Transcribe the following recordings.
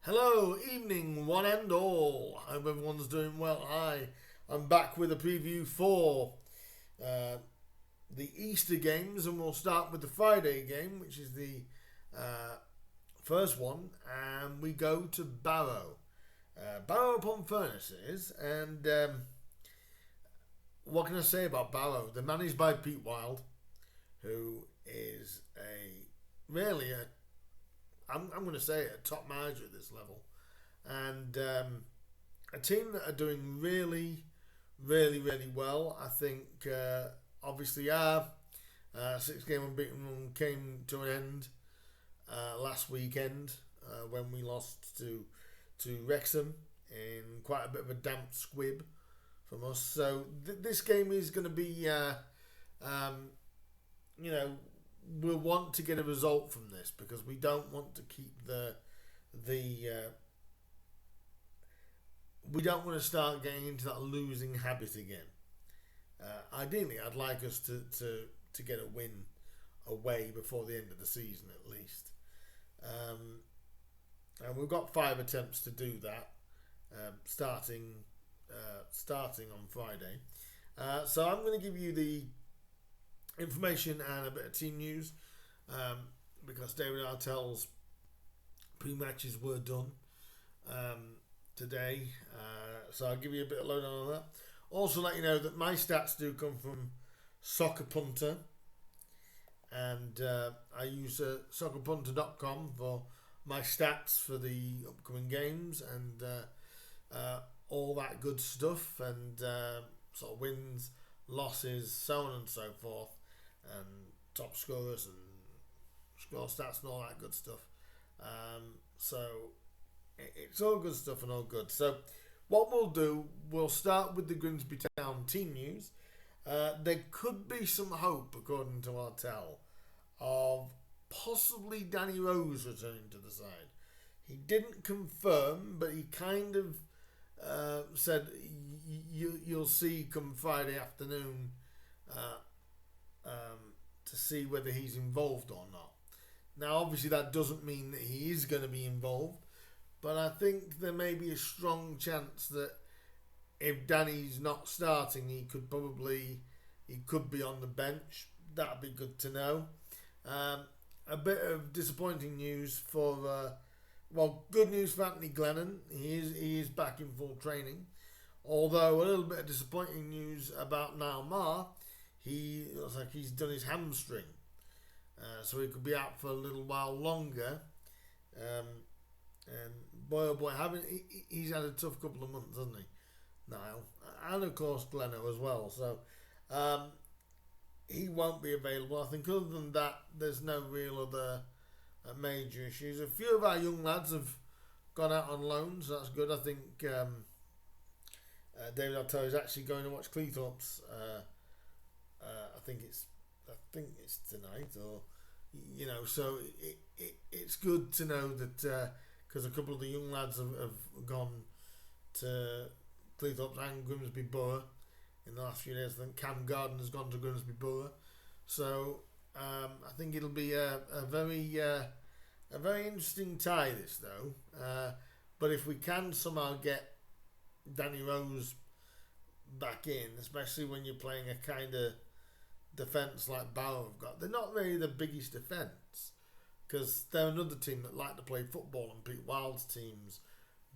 Hello, evening, one and all. I hope everyone's doing well. I'm back with a preview for uh, the Easter games, and we'll start with the Friday game, which is the uh, first one, and we go to Barrow. Barrow upon Furnaces, and what can I say about Barrow? They're managed by Pete Wild, who is I'm going to say a top manager at this level, and a team that are doing really well. I think obviously our 6 game unbeaten run came to an end last weekend when we lost to Wrexham in quite a bit of a damp squib from us. So this game is going to be, you know, we'll want to get a result from this because we don't want to keep the we don't want to start getting into that losing habit again. Ideally, I'd like us to get a win away before the end of the season at least. And we've got 5 attempts to do that, starting on Friday. So I'm going to give you the information and a bit of team news because David Artell's pre-matches were done today. So I'll give you a bit of lowdown on that. Also let you know that my stats do come from Soccer Punter, and I use soccerpunter.com for my stats for the upcoming games and all that good stuff, and sort of wins, losses, so on and so forth, and top scorers and score stats and all that good stuff. So it's all good stuff and all good. So what we'll do, we'll start with the Grimsby Town team news. There could be some hope, according to Artell, of possibly Danny Rose returning to the side. He didn't confirm, but he kind of said you'll see come Friday afternoon to see whether he's involved or not. Now, obviously, that doesn't mean that he is going to be involved, but I think there may be a strong chance that if Danny's not starting, he could be on the bench. That'd be good to know. A bit of disappointing news good news for Anthony Glennon. He is back in full training. Although a little bit of disappointing news about Niall Maher. He looks like he's done his hamstring. So he could be out for a little while longer. And boy oh boy, he's had a tough couple of months, hasn't he, Niall? And of course Gleno as well. So he won't be available. I think other than that, there's no real other major issues. A few of our young lads have gone out on loan, so that's good. I think David Artell is actually going to watch Cleethorpes. I think it's tonight, or so it's good to know that because a couple of the young lads have gone to Cleethorpes and Grimsby Borough in the last few days. I think Cam Garden has gone to Grimsby Borough, so I think it'll be a very interesting tie this though. But if we can somehow get Danny Rose back in, especially when you're playing a kind of defence like Barrow have got, they're not really the biggest defence because they're another team that like to play football, and Pete Wild's teams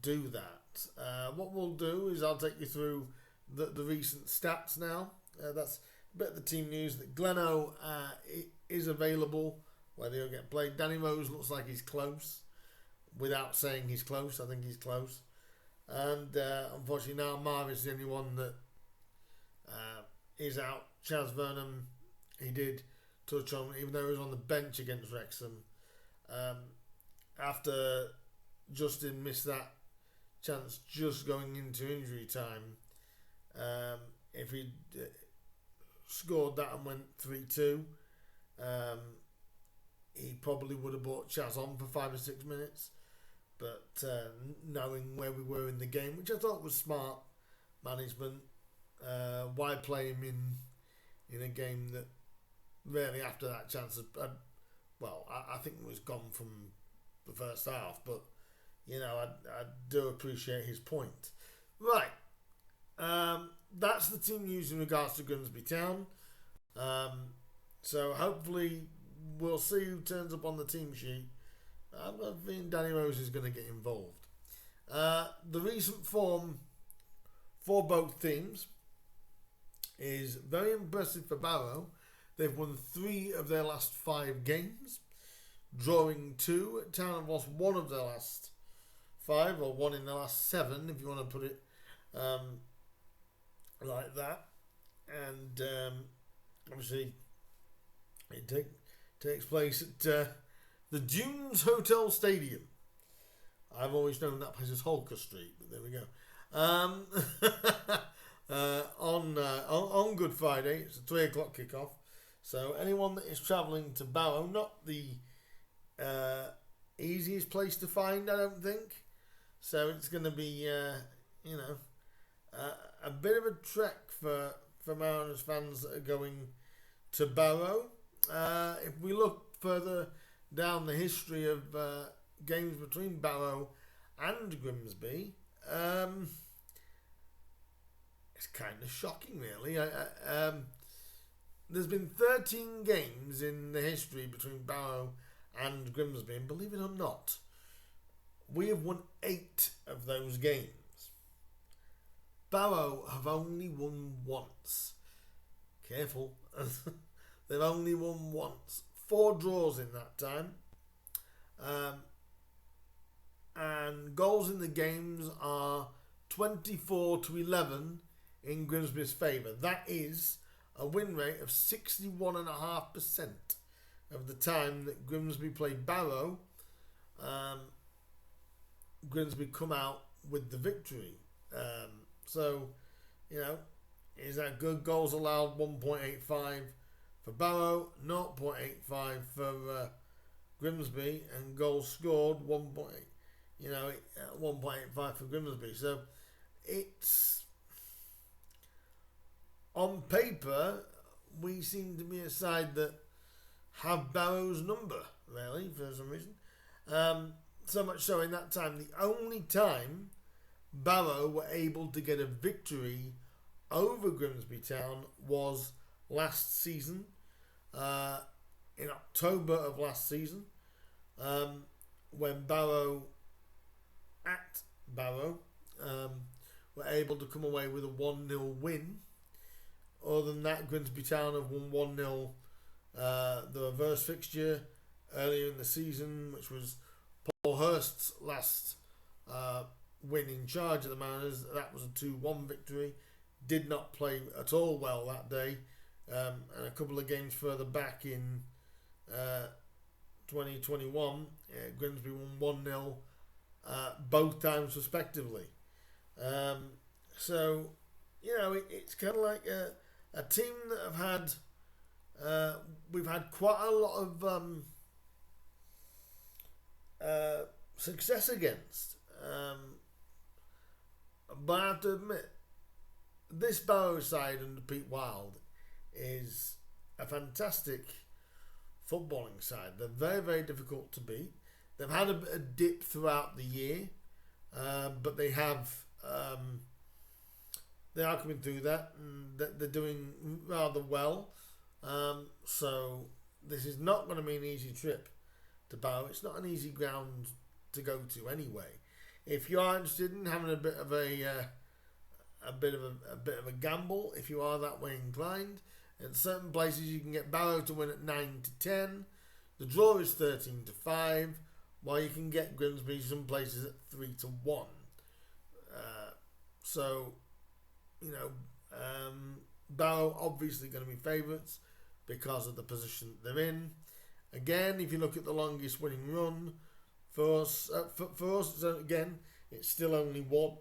do that. What we'll do is I'll take you through the recent stats now. That's a bit of the team news. That Gleno is available, whether he'll get played. Danny Rose looks like he's close. Without saying he's close, I think he's close. And unfortunately now Marv is the only one that is out. Chaz Vernon, he did touch on, even though he was on the bench against Wrexham, after Justin missed that chance just going into injury time. If he scored that and went 3-2, he probably would have brought Chaz on for 5 or 6 minutes. But knowing where we were in the game, which I thought was smart management, why play him in a game that really after that chance I think it was gone from the first half, but I do appreciate his point. Right. That's the team news in regards to Grimsby Town. So hopefully we'll see who turns up on the team sheet. I think Danny Rose is going to get involved. The recent form for both teams is very impressive for Barrow. They've won 3 of their last 5 games, drawing 2. Town have lost 1 of their last 5, or 1 in the last 7, if you want to put it like that. And obviously it takes place at the Dunes Hotel Stadium. I've always known that place as Holker Street, but there we go. On Good Friday, it's a 3 o'clock kickoff. So anyone that is travelling to Barrow, not the easiest place to find, I don't think. So it's going to be, a bit of a trek for Mariners fans that are going to Barrow. If we look further down the history of games between Barrow and Grimsby, it's kind of shocking, really. There's been 13 games in the history between Barrow and Grimsby, and believe it or not, we have won 8 of those games. Barrow have only won once. Careful. They've only won once. 4 draws in that time. And goals in the games are 24-11 in Grimsby's favour. That is a win rate of 61.5% of the time that Grimsby played Barrow. Grimsby come out with the victory. So, is that good? Goals allowed 1.85 for Barrow, 0.85 for Grimsby, and goals scored 1.85 for Grimsby. So it's, on paper, we seem to be a side that have Barrow's number, really, for some reason. So much so, in that time, the only time Barrow were able to get a victory over Grimsby Town was last season, in October of last season, when Barrow, at Barrow, were able to come away with a 1-0 win. Other than that, Grimsby Town have won 1-0 the reverse fixture earlier in the season, which was Paul Hurst's last win in charge of the Mariners. That was a 2-1 victory. Did not play at all well that day. And a couple of games further back in 2021, Grimsby won 1-0 both times respectively. So, it's kind of like a team that have had, we've had quite a lot of success against. But I have to admit, this Barrow side under Pete Wild is a fantastic footballing side. They're very, very difficult to beat. They've had a dip throughout the year, but they have, they are coming through that, and they're doing rather well. So this is not going to be an easy trip to Barrow. It's not an easy ground to go to anyway. If you are interested in having a bit of a gamble, if you are that way inclined, in certain places you can get Barrow to win at 9-10. The draw is 13-5, while you can get Grimsby some places at 3-1. So, Barrow obviously going to be favourites because of the position that they're in. Again, if you look at the longest winning run for us, so again, it's still only 1.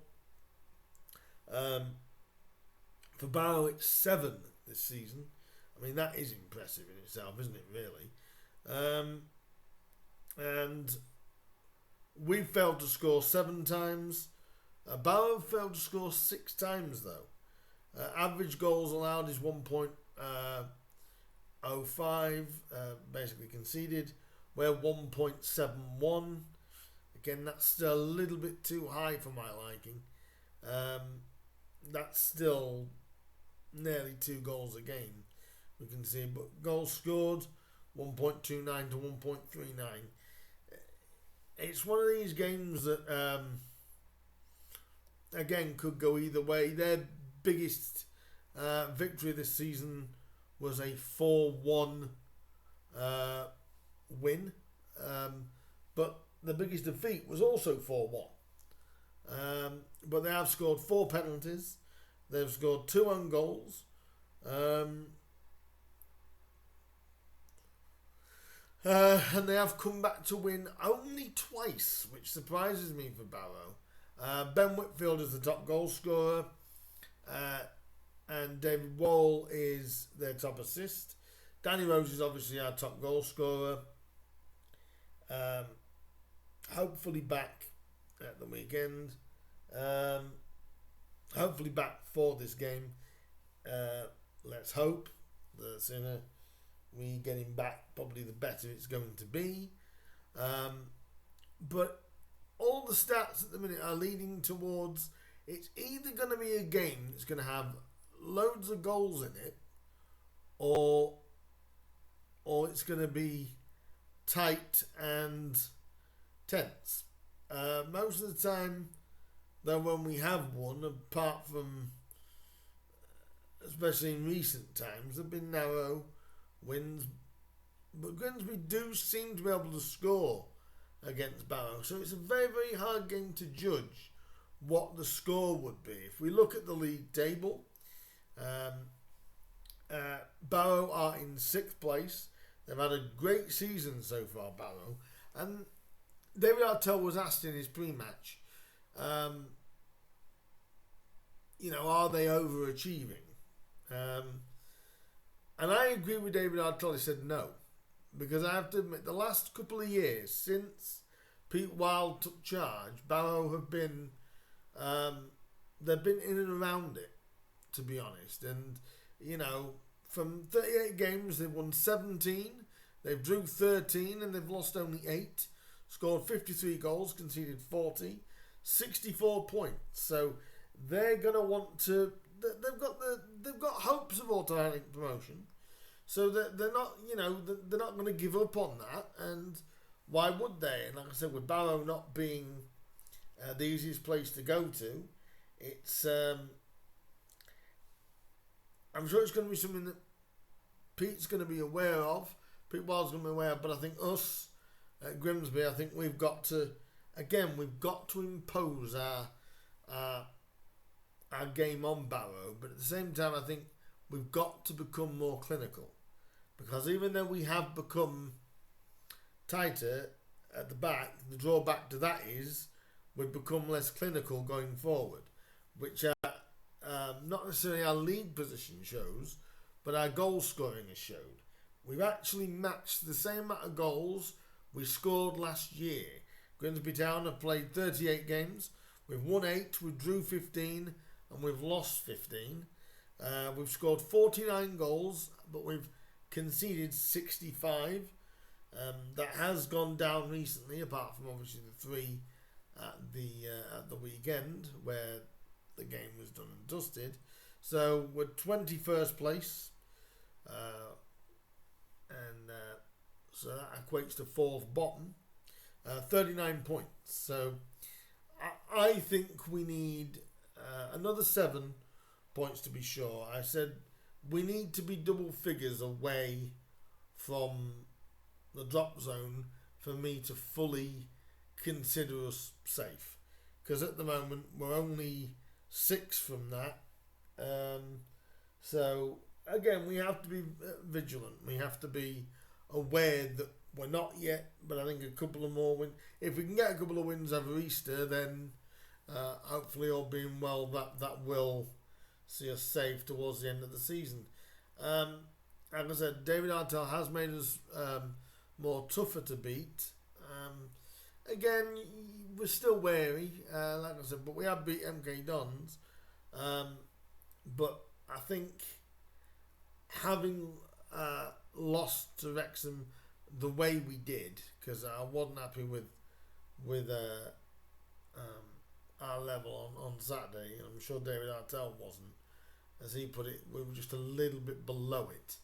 For Barrow, it's 7 this season. I mean, that is impressive in itself, isn't it, really? And we've failed to score 7 times. Barrow failed to score 6 times, though. Average goals allowed is 1.05, basically conceded. We're 1.71. weekend. That's still a little bit too high for my liking. That's still nearly 2 goals a game, we can see. But goals scored, 1.29 to 1.39. It's one of these games that, again, could go either way. Their biggest victory this season was a 4-1 win. But the biggest defeat was also 4-1. But they have scored 4 penalties. They've scored 2 own goals. And they have come back to win only twice, which surprises me for Barrow. Ben Whitfield is the top goal scorer. And David Wall is their top assist. Danny Rose is obviously our top goal scorer. Hopefully back at the weekend. Hopefully back for this game. Let's hope. The sooner we get him back, probably the better it's going to be. But all the stats at the minute are leading towards it's either going to be a game that's going to have loads of goals in it, or it's going to be tight and tense. Most of the time, though, when we have won, apart from especially in recent times, there have been narrow wins. But Grimsby do seem to be able to score against Barrow, so it's a very, very hard game to judge what the score would be. If we look at the league table, Barrow are in 6th place. They've had a great season so far, Barrow. And David Artell was asked in his pre-match, are they overachieving? And I agree with David Artell. He said no. Because I have to admit, the last couple of years, since Pete Wild took charge, Barrow have been, they've been in and around it, to be honest. And, from 38 games, they've won 17, they've drew 13, and they've lost only 8. Scored 53 goals, conceded 40, 64 points. So they're going to want to. They've got hopes of automatic promotion. So they're not, they're not going to give up on that. And why would they? And like I said, with Barrow not being the easiest place to go to, it's. I'm sure it's going to be something that Pete's going to be aware of. Pete Wild's going to be aware of, but I think us at Grimsby, I think we've got to impose our game on Barrow, but at the same time, I think we've got to become more clinical, because even though we have become tighter at the back, the drawback to that is we've become less clinical going forward, which not necessarily our league position shows, but our goal scoring has showed. We've actually matched the same amount of goals we scored last year. Grimsby Town have played 38 games. We've won 8, we drew 15, and we've lost 15. We've scored 49 goals, but we've conceded 65. That has gone down recently, apart from obviously the 3 at the weekend, where the game was done and dusted. So we're 21st place. So that equates to 4th bottom, 39 points. So I think we need another 7 points to be sure. I said we need to be double figures away from the drop zone for me to fully consider us safe. Because at the moment we're only 6 from that. So again, we have to be vigilant. We have to be aware that we're not yet, but I think a couple of more wins. If we can get a couple of wins over Easter, then hopefully, all being well, that will see us safe towards the end of the season. Like I said, David Artell has made us more tougher to beat. Again, we're still wary, like I said, but we have beat MK Dons. But I think having lost to Wrexham the way we did, because I wasn't happy with with our level on Saturday. I'm sure David Artell wasn't. As he put it, we were just a little bit below it,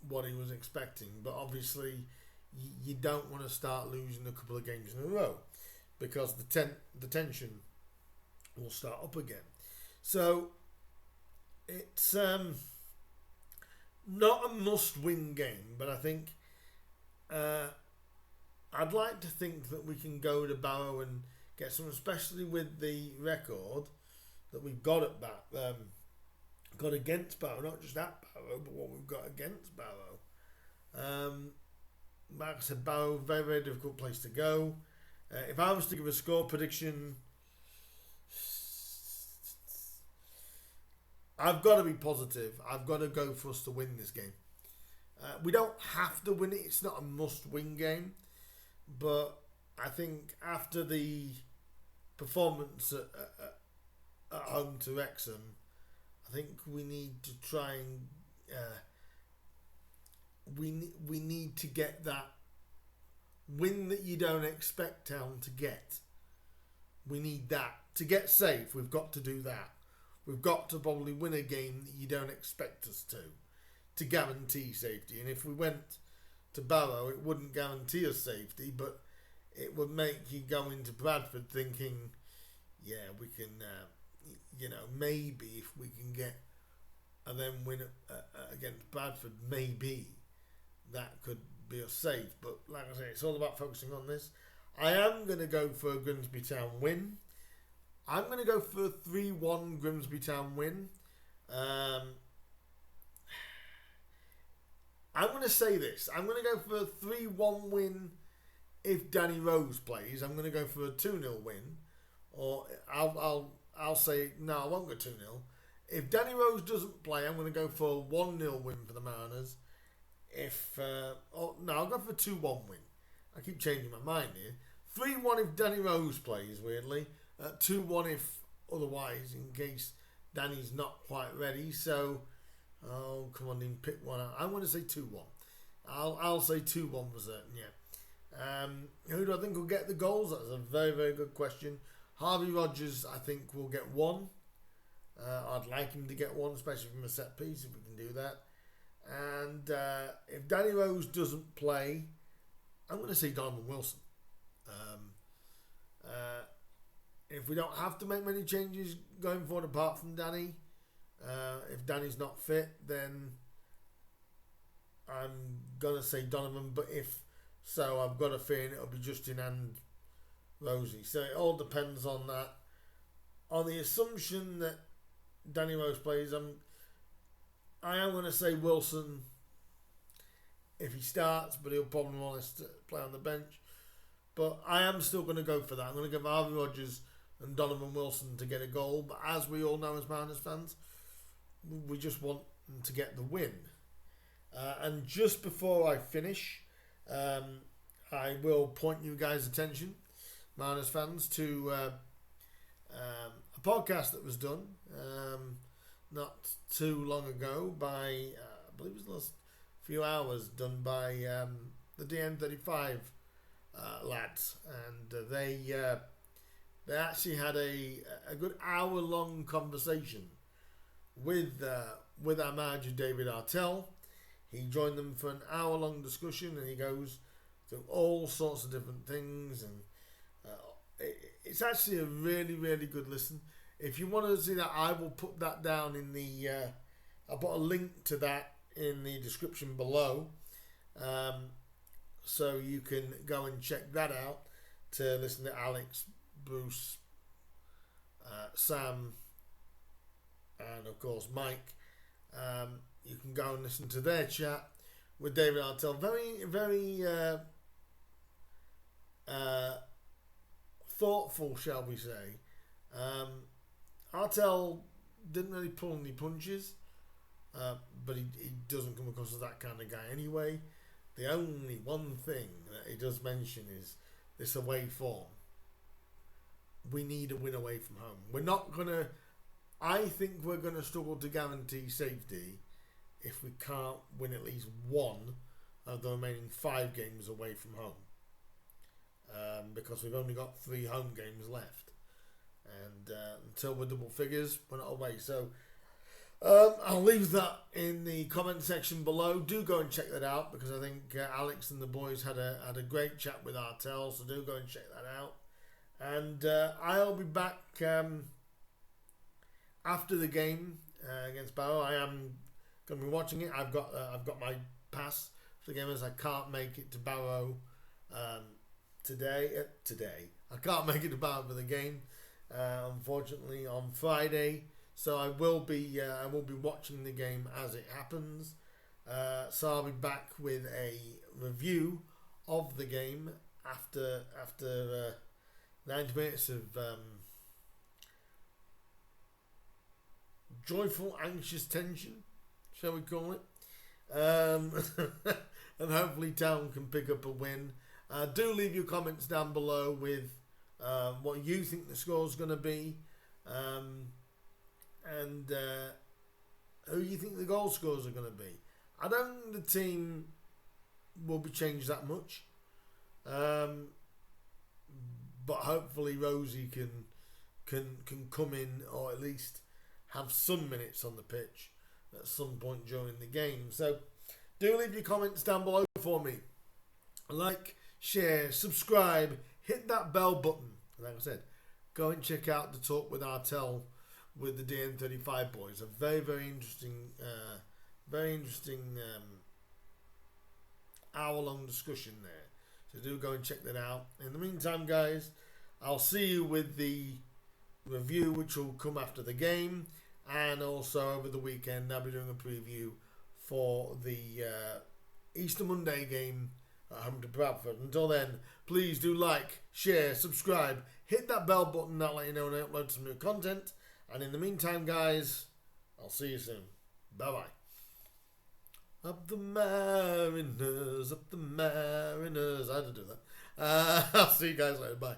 what he was expecting. But obviously, you don't want to start losing a couple of games in a row, because the tension will start up again. So it's not a must-win game, but I think I'd like to think that we can go to Barrow and get some, especially with the record that we've got at got against Barrow, not just at Barrow, but what we've got against Barrow. Like I said, Barrow, very, very difficult place to go. If I was to give a score prediction, I've got to be positive. I've got to go for us to win this game. We don't have to win it. It's not a must-win game. But I think after the performance at home to Wrexham, I think we need to try and we need to get that win that you don't expect Town to get. We need that to get safe. We've got to do that. We've got to probably win a game that you don't expect us to guarantee safety. And if we went to Barrow, it wouldn't guarantee us safety, but it would make you go into Bradford thinking, yeah, we can, maybe if we can get and then win against Bradford, maybe that could be us safe. But like I say, it's all about focusing on this. I am going to go for a Grimsby Town win. I'm going to go for a 3-1 Grimsby Town win. I'm going to say this. I'm going to go for a 3-1 win if Danny Rose plays. I'm going to go for a 2-0 win. Or I'll say, no, I won't go 2-0. If Danny Rose doesn't play, I'm going to go for a 1-0 win for the Mariners. I'll go for a 2-1 win. I keep changing my mind here. 3-1 if Danny Rose plays, weirdly. 2-1 if otherwise, in case Danny's not quite ready. So, oh, come on, then pick one out. I'm going to say 2-1. I'll say 2-1 for certain, yeah. Who do I think will get the goals? That's a very, very good question. Harvey Rogers, I think, will get one. I'd like him to get one, especially from a set piece, if we can do that. And if Danny Rose doesn't play, I'm going to say Donovan Wilson. If we don't have to make many changes going forward apart from Danny, if Danny's not fit, then I'm going to say Donovan. But if so, I've got a feeling it'll be Justin and Rosie. So it all depends on that. On the assumption that Danny Rose plays, I am going to say Wilson if he starts, but he'll probably want to play on the bench. But I am still going to go for that. I'm going to give Harvey Rogers and Donovan Wilson to get a goal. But as we all know as Mariners fans, we just want them to get the win. And just before I finish, I will point you guys' attention, Mariners fans, to a podcast that was done not too long ago by, I believe it was the last few hours, done by the DN35 lads, and they actually had a good hour-long conversation with our manager David Artell. He joined them for an hour-long discussion, and he goes through all sorts of different things, and it's actually a really, really good listen. If you want to see that, I will put that down in the I'll put a link to that in the description below, so you can go and check that out to listen to Alex, Bruce, Sam, and of course Mike. You can go and listen to their chat with David Artell. Very, very thoughtful, shall we say. Artell didn't really pull any punches, but he doesn't come across as that kind of guy anyway. The only one thing that he does mention is this away form. We need a win away from home. We're not going to... I think we're going to struggle to guarantee safety if we can't win at least one of the remaining 5 games away from home. because we've only got 3 home games left, and until we're double figures, we're not away. So I'll leave that in the comment section below. Do go and check that out, because I think Alex and the boys had a great chat with Artel, so do go and check that out. And I'll be back after the game against Barrow. I am going to be watching it. I've got my pass for the game, as I can't make it to Barrow today. I can't make it to Barrow for the game, unfortunately, on Friday. So I will be watching the game as it happens. So I'll be back with a review of the game after 90 minutes of joyful, anxious tension, shall we call it? And hopefully Town can pick up a win. Do leave your comments down below with what you think the score is going to be, and who you think the goal scores are going to be. I don't think the team will be changed that much, but hopefully Rosie can come in, or at least have some minutes on the pitch at some point during the game. So do leave your comments down below for me. Like, share, subscribe, hit that bell button. And like I said, go and check out the talk with Artel with the DN35 boys. A very, very interesting hour-long discussion there. So do go and check that out. In the meantime, guys, I'll see you with the review, which will come after the game, and also over the weekend I'll be doing a preview for the Easter Monday game at home to Bradford. Until then, please do like, share, subscribe, hit that bell button. That'll let you know when I upload some new content. And in the meantime, guys, I'll see you soon. Bye-bye. Up the Mariners, up the Mariners. I had to do that. I'll see you guys later. Bye.